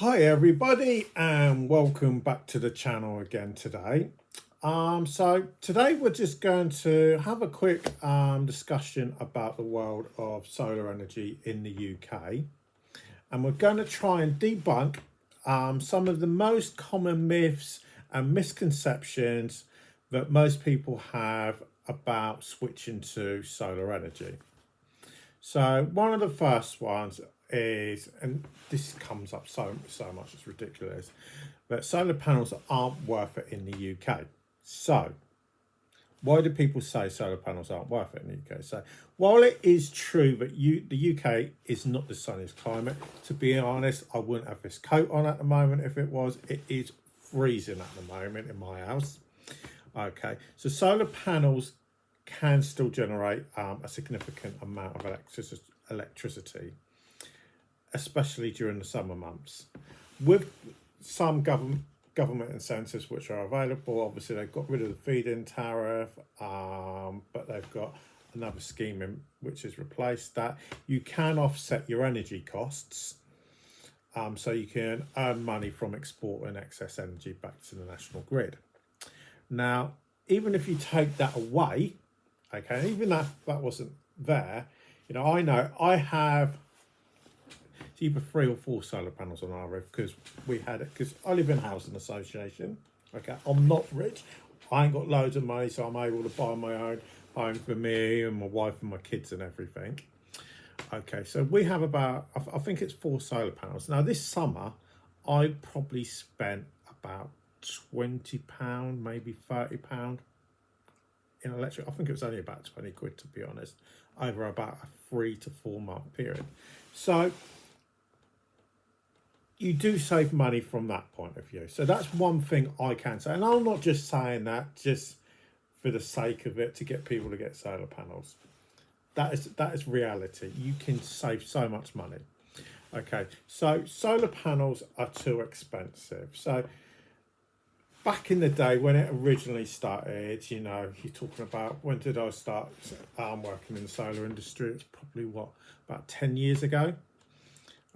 Hi everybody and welcome back to the channel again today. So today we're just going to have a quick discussion about the world of solar energy in the UK, and we're going to try and debunk some of the most common myths and misconceptions that most people have about switching to solar energy. So one of the first ones is, and this comes up so much, it's ridiculous, that solar panels aren't worth it in the UK. So why do people say solar panels aren't worth it in the UK? So while it is true that the UK is not the sunniest climate, to be honest, I wouldn't have this coat on at the moment if it was. It is freezing at the moment in my house. Okay, so solar panels can still generate a significant amount of electricity, especially during the summer months. With some government incentives which are available, obviously they've got rid of the feed-in tariff, but they've got another scheme in which has replaced that. You can offset your energy costs, so you can earn money from exporting excess energy back to the national grid. Now, even if you take that away, okay, even that wasn't there, I know I have either 3 or 4 solar panels on our roof because we had it, because I live in a housing association. Okay, I'm not rich, I ain't got loads of money, so I'm able to buy my own home for me and my wife and my kids and everything. Okay, so we have about, I think it's 4 solar panels. Now this summer I probably spent about £20, maybe £30 in electric. I think it was only about 20 quid, to be honest, over about a 3 to 4 month period. So you do save money from that point of view. So that's one thing I can say. And I'm not just saying that just for the sake of it to get people to get solar panels. That is reality. You can save so much money. Okay, so solar panels are too expensive. So back in the day when it originally started, you're talking about, when did I start working in the solar industry? It's probably about 10 years ago.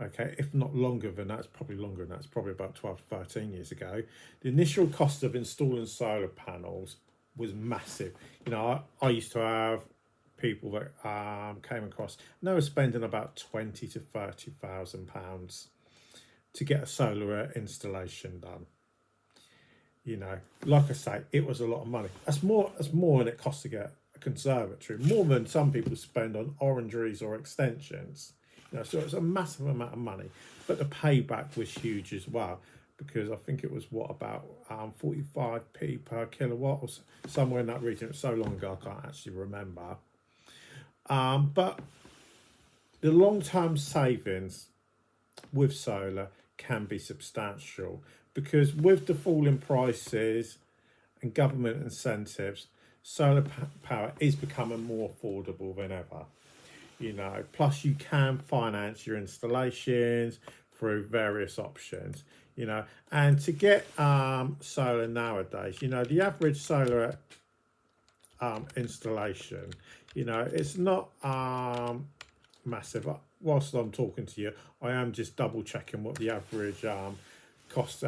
Okay, if not longer than that, it's probably longer than that. It's probably about 12 to 13 years ago. The initial cost of installing solar panels was massive. I used to have people that came across, and they were spending about 20 to 30,000 pounds to get a solar installation done. Like I say, it was a lot of money. That's more than it costs to get a conservatory, more than some people spend on orangeries or extensions. So it's a massive amount of money, but the payback was huge as well, because I think it was about 45p per kilowatt or somewhere in that region. It's so long ago I can't actually remember. But the long-term savings with solar can be substantial, because with the falling prices and government incentives, solar power is becoming more affordable than ever. Plus you can finance your installations through various options, and to get solar nowadays, the average solar installation, it's not massive. Whilst I'm talking to you, I am just double checking what the average costs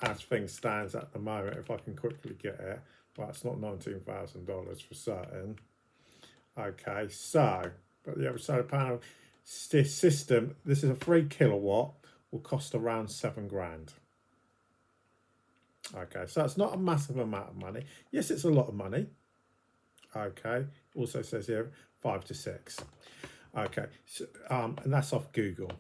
as things stands at the moment, if I can quickly get it. Well, it's not $19,000 for certain. Okay, so but the average solar panel system, this is a 3 kilowatt, will cost around 7 grand. Okay, so it's not a massive amount of money. Yes, it's a lot of money. Okay, also says here 5 to 6. Okay, so, and that's off Google.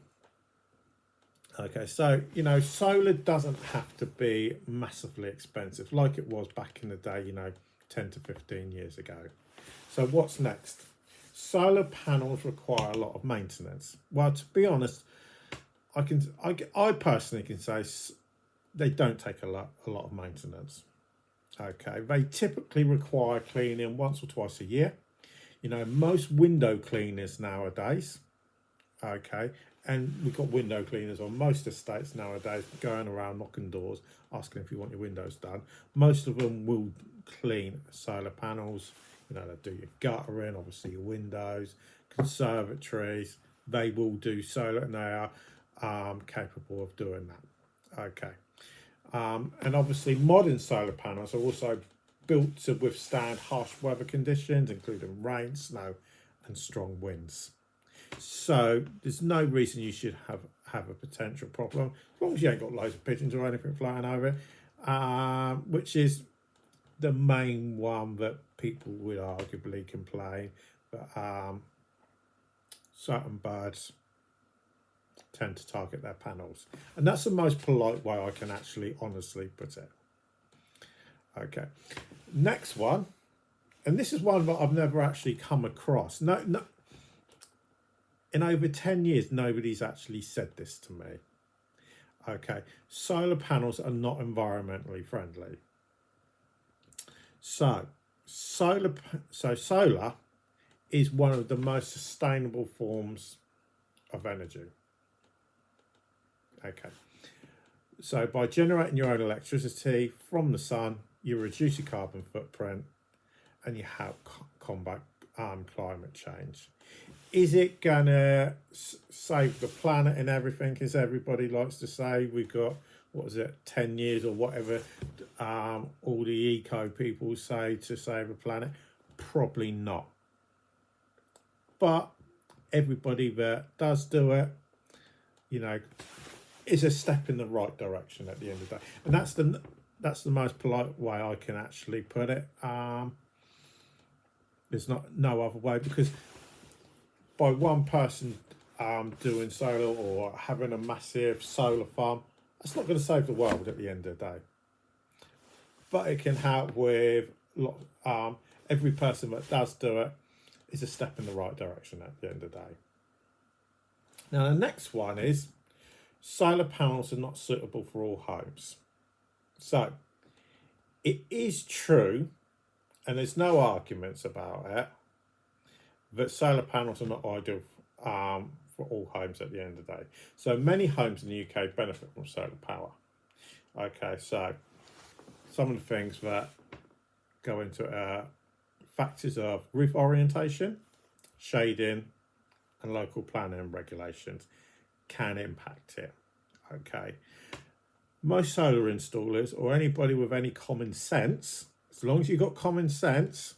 Okay, so solar doesn't have to be massively expensive like it was back in the day, 10 to 15 years ago. So what's next? Solar panels require a lot of maintenance. Well, to be honest, I personally can say they don't take a lot of maintenance. Okay, they typically require cleaning once or twice a year. Most window cleaners nowadays. Okay, and we've got window cleaners on most estates nowadays going around knocking doors asking if you want your windows done. Most of them will clean solar panels. They do your guttering, obviously your windows, conservatories. They will do solar, and they are capable of doing that. Okay. And obviously modern solar panels are also built to withstand harsh weather conditions, including rain, snow and strong winds. So there's no reason you should have a potential problem, as long as you ain't got loads of pigeons or anything flying over it, which is the main one that people would arguably complain. But certain birds tend to target their panels, and that's the most polite way I can actually honestly put it. Okay, next one, and this is one that I've never actually come across. No, in over 10 years, nobody's actually said this to me. Okay, solar panels are not environmentally friendly. So solar is one of the most sustainable forms of energy. Okay, so by generating your own electricity from the sun, you reduce your carbon footprint and you help combat climate change. Is it gonna save the planet and everything, as everybody likes to say? We've got, what is it, 10 years or whatever, all the eco people say to save the planet? Probably not. But everybody that does do it, you know, is a step in the right direction at the end of the day. And that's the most polite way I can actually put it. There's no other way, because by one person doing solar or having a massive solar farm, that's not going to save the world at the end of the day. But it can help with every person that does do it is a step in the right direction at the end of the day. Now the next one is solar panels are not suitable for all homes. So it is true, and there's no arguments about it, that solar panels are not ideal for all homes at the end of the day. So many homes in the UK benefit from solar power. Okay, so some of the things that go into factors of roof orientation, shading and local planning and regulations can impact it. Okay, most solar installers, or anybody with any common sense, as long as you've got common sense,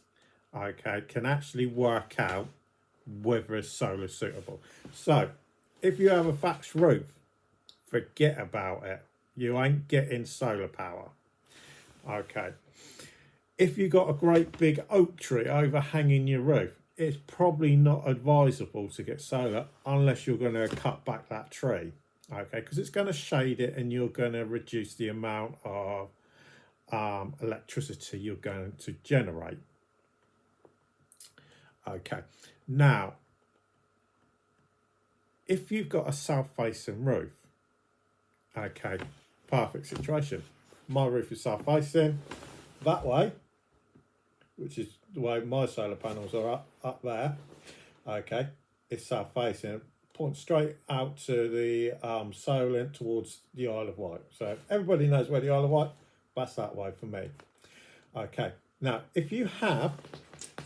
okay, can actually work out whether it's solar suitable. So if you have a thatched roof, forget about it. You ain't getting solar power. Okay, if you got a great big oak tree overhanging your roof, it's probably not advisable to get solar unless you're going to cut back that tree. Okay, because it's going to shade it and you're going to reduce the amount of electricity you're going to generate. Okay, now if you've got a south-facing roof, okay, perfect situation. My roof is south-facing that way, which is the way my solar panels are up there. Okay, it's south-facing, point straight out to the Solent towards the Isle of Wight. So everybody knows where the Isle of Wight, that's that way for me. Okay, now if you have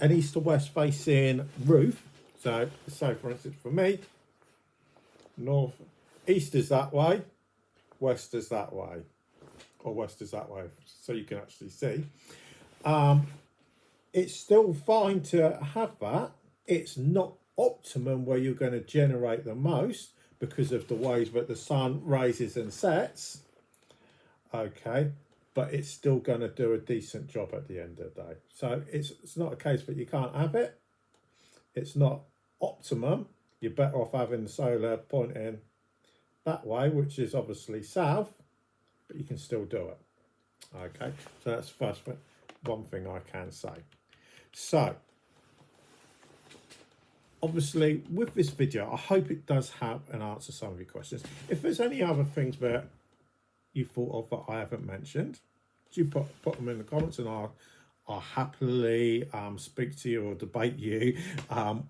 an east to west facing roof, so for instance for me, east is that way, west is that way, or west is that way, so you can actually see. It's still fine to have that. It's not optimum where you're going to generate the most because of the ways that the sun rises and sets. Okay, but it's still going to do a decent job at the end of the day. So it's not a case that you can't have it. It's not optimum. You're better off having the solar pointing that way, which is obviously south, but you can still do it. Okay, so that's the first one thing I can say. So obviously with this video, I hope it does help and answer some of your questions. If there's any other things that you thought of that I haven't mentioned, do put them in the comments, and I'll happily speak to you or debate you on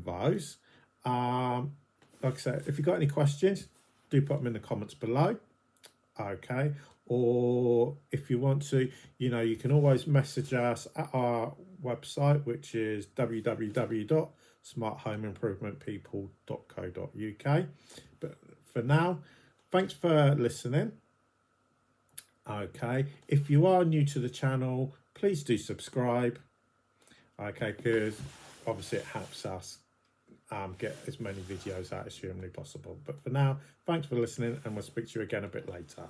those. Like I said, if you've got any questions, do put them in the comments below. Okay, or if you want to, you can always message us at our website, which is www.smarthomeimprovement.people.co.uk. But for now, thanks for listening. Okay, if you are new to the channel, please do subscribe. Okay, because obviously it helps us get as many videos out as humanly possible. But for now, thanks for listening, and we'll speak to you again a bit later.